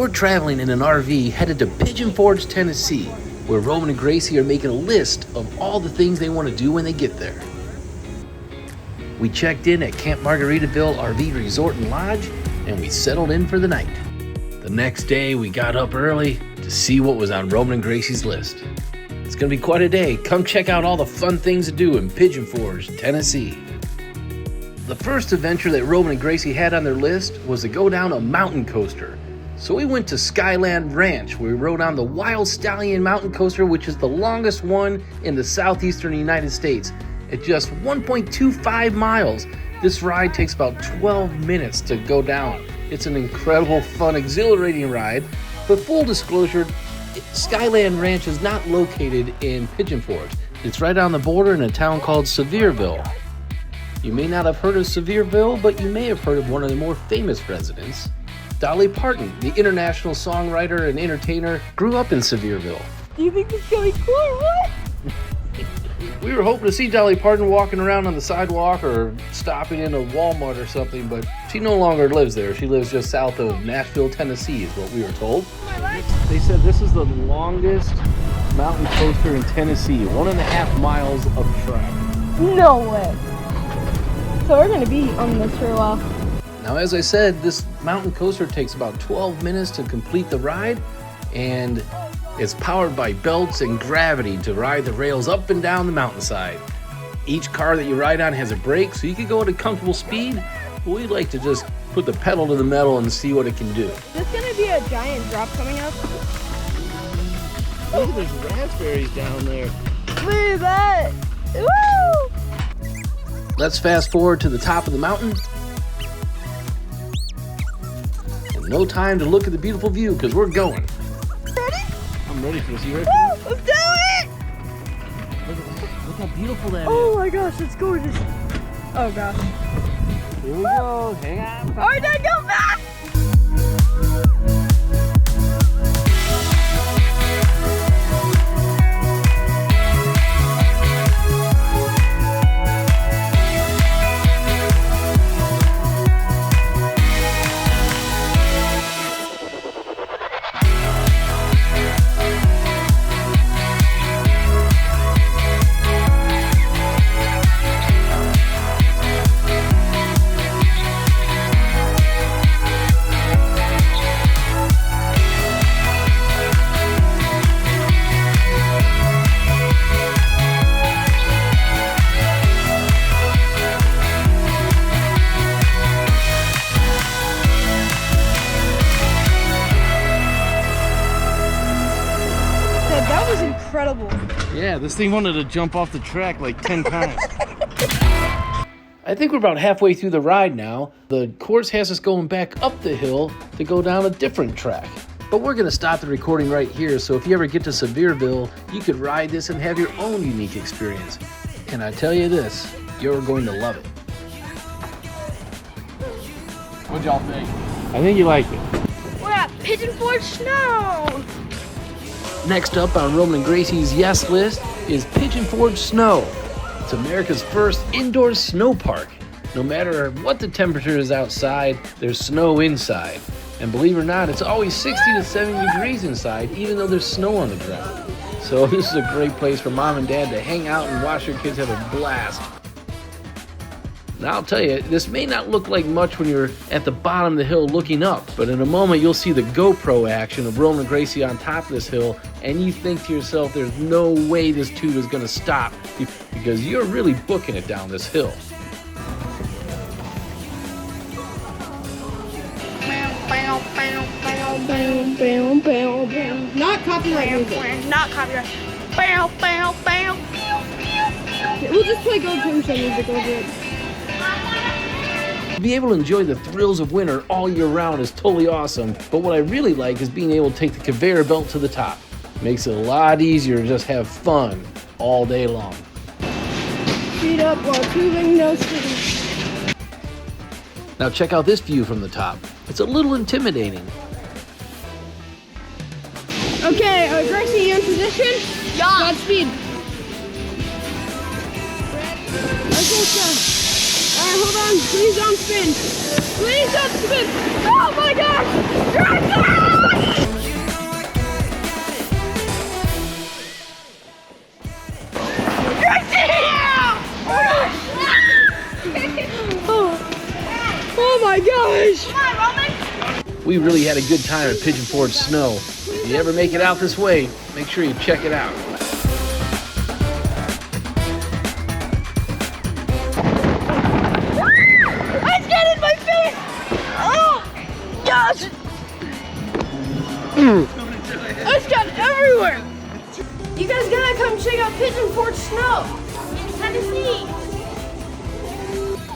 We're traveling in an RV headed to Pigeon Forge, Tennessee, where Roman and Gracey are making a list of all the things they want to do when they get there. We checked in at Camp Margaritaville RV Resort and Lodge, and we settled in for the night. The next day, we got up early to see what was on Roman and Gracey's list. It's going to be quite a day. Come check out all the fun things to do in Pigeon Forge, Tennessee. The first adventure that Roman and Gracey had on their list was to go down a mountain coaster. So we went to Skyland Ranch, where we rode on the Wild Stallion mountain coaster, which is the longest one in the southeastern United States. At just 1.25 miles, this ride takes about 12 minutes to go down. It's an incredible, fun, exhilarating ride. But full disclosure, Skyland Ranch is not located in Pigeon Forge. It's right on the border in a town called Sevierville. You may not have heard of Sevierville, but you may have heard of one of the more famous residents. Dolly Parton, the international songwriter and entertainer, grew up in Sevierville. Do you think this is going to be cool or what? We were hoping to see Dolly Parton walking around on the sidewalk or stopping in a Walmart or something, but she no longer lives there. She lives just south of Nashville, Tennessee, is what we were told. They said this is the longest mountain coaster in Tennessee, 1.5 miles of track. No way. So we're going to be on this for a while. Now, as I said, this mountain coaster takes about 12 minutes to complete the ride, and it's powered by belts and gravity to ride the rails up and down the mountainside. Each car that you ride on has a brake, so you can go at a comfortable speed, but we like to just put the pedal to the metal and see what it can do. Is this going to be a giant drop coming up? Oh, there's raspberries down there. Look at that! Woo! Let's fast forward to the top of the mountain. And no time to look at the beautiful view, because we're going. Ready? I'm ready for this. You ready? Woo! Let's do it! Look how beautiful that is. Oh my gosh, it's gorgeous. Oh gosh. Here we go. Hang on. All right, then go back! That was incredible. Yeah, this thing wanted to jump off the track like 10 times. I think we're about halfway through the ride now. The course has us going back up the hill to go down a different track. But we're going to stop the recording right here, so if you ever get to Sevierville, you could ride this and have your own unique experience. And I tell you this, you're going to love it. What'd y'all think? I think you liked it. We're at Pigeon Forge Snow. Next up on Roman and Gracey's yes list is Pigeon Forge Snow. It's America's first indoor snow park. No matter what the temperature is outside, there's snow inside. And believe it or not, it's always 60 to 70 degrees inside, even though there's snow on the ground. So this is a great place for mom and dad to hang out and watch their kids have a blast. Now I'll tell you, this may not look like much when you're at the bottom of the hill looking up, but in a moment you'll see the GoPro action of Roman and Gracey on top of this hill, and you think to yourself, there's no way this tube is going to stop, because you're really booking it down this hill. Not copyright music. Not copyright. We'll just play GoPro show music over it. To be able to enjoy the thrills of winter all year round is totally awesome, but what I really like is being able to take the conveyor belt to the top. Makes it a lot easier to just have fun all day long. Speed up while tubing, no speeding. Now check out this view from the top. It's a little intimidating. Okay, Gracey, you in position? Yeah. Godspeed. Okay, sir. Alright, hold on. Please don't spin. Please don't spin. Oh my gosh! Gracey! Forge. Come on, Roman. We really had a good time at Pigeon Forge Snow. If you ever make it out this way, make sure you check it out. Ice got in my face! Oh, gosh! Ice got everywhere! You guys gotta come check out Pigeon Forge Snow in Tennessee.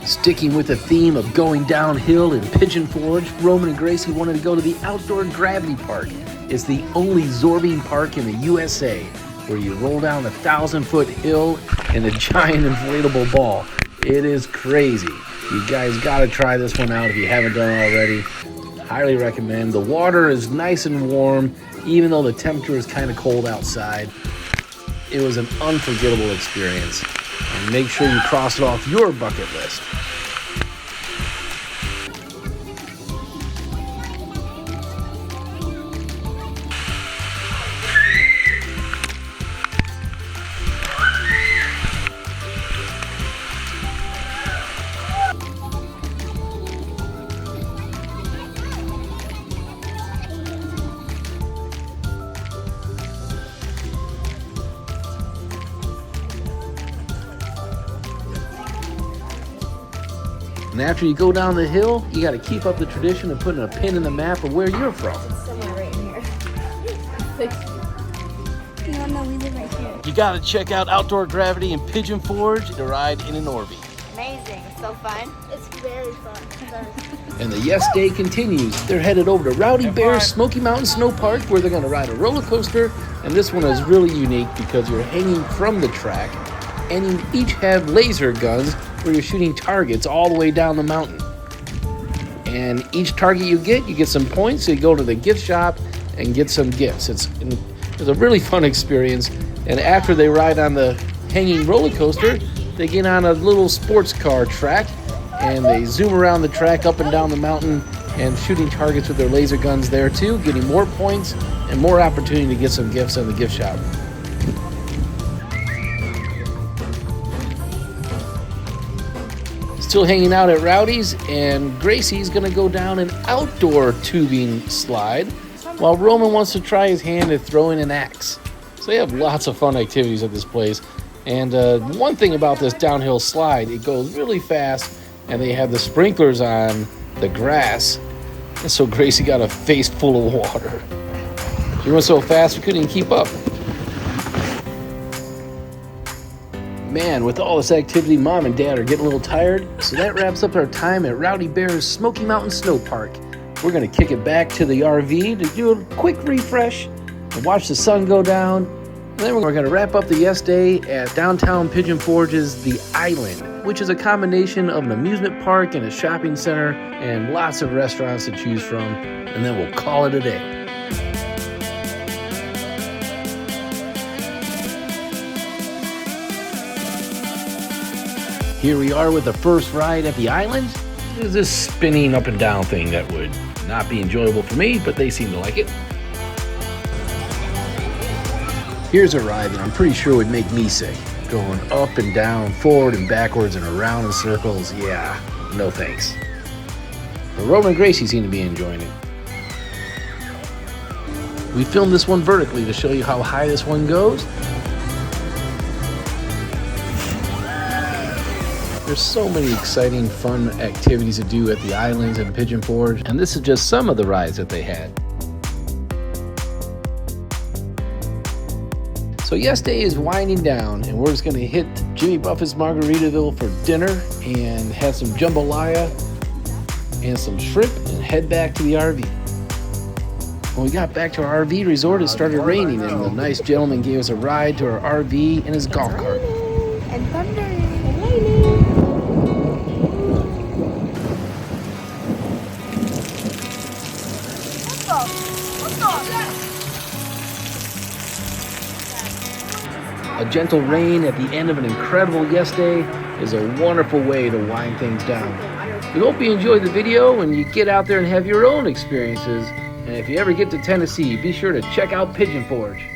Sticking with the theme of going downhill in Pigeon Forge, Roman and Gracey wanted to go to the Outdoor Gravity Park. It's the only zorbing park in the USA where you roll down a 1,000-foot hill in a giant inflatable ball. It is crazy. You guys gotta try this one out if you haven't done it already. Highly recommend. The water is nice and warm, even though the temperature is kind of cold outside. It was an unforgettable experience. And make sure you cross it off your bucket list. And after you go down the hill, you got to keep up the tradition of putting a pin in the map of where you're from. It's somewhere right in here. No, we live right here. You got to check out Outdoor Gravity in Pigeon Forge to ride in an Orvie. Amazing. So fun. It's very fun. And the Yes Day continues. They're headed over to Rowdy Bear's Smoky Mountain Snow Park where they're going to ride a roller coaster. And this one is really unique because you're hanging from the track and you each have laser guns where you're shooting targets all the way down the mountain. And each target you get some points, so you go to the gift shop and get some gifts. It's a really fun experience. And after they ride on the hanging roller coaster, they get on a little sports car track and they zoom around the track up and down the mountain and shooting targets with their laser guns there too, getting more points and more opportunity to get some gifts in the gift shop. Still hanging out at Rowdy's, and Gracey's gonna go down an outdoor tubing slide while Roman wants to try his hand at throwing an axe. So they have lots of fun activities at this place. And one thing about this downhill slide, it goes really fast and they have the sprinklers on the grass. And so Gracey got a face full of water. She went so fast we couldn't even keep up. Man, with all this activity, Mom and Dad are getting a little tired, so that wraps up our time at Rowdy Bear's Smoky Mountain Snow Park. We're gonna kick it back to the RV to do a quick refresh and watch the sun go down. And then we're gonna wrap up the Yes Day at downtown Pigeon Forge's The Island, which is a combination of an amusement park and a shopping center and lots of restaurants to choose from. And then we'll call it a day. Here we are with the first ride at the island. There's this spinning up and down thing that would not be enjoyable for me, but they seem to like it. Here's a ride that I'm pretty sure would make me sick. Going up and down, forward and backwards and around in circles. Yeah, no thanks. But Roman and Gracey seem to be enjoying it. We filmed this one vertically to show you how high this one goes. There's so many exciting, fun activities to do at the islands and Pigeon Forge, and this is just some of the rides that they had. So Yes Day is winding down, and we're just gonna hit Jimmy Buffett's Margaritaville for dinner and have some jambalaya and some shrimp and head back to the RV. When we got back to our RV resort, it started raining, and the nice gentleman gave us a ride to our RV in his golf cart. And thunder and lightning. A gentle rain at the end of an incredible Yes Day is a wonderful way to wind things down. We hope you enjoyed the video and you get out there and have your own experiences. And if you ever get to Tennessee, be sure to check out Pigeon Forge.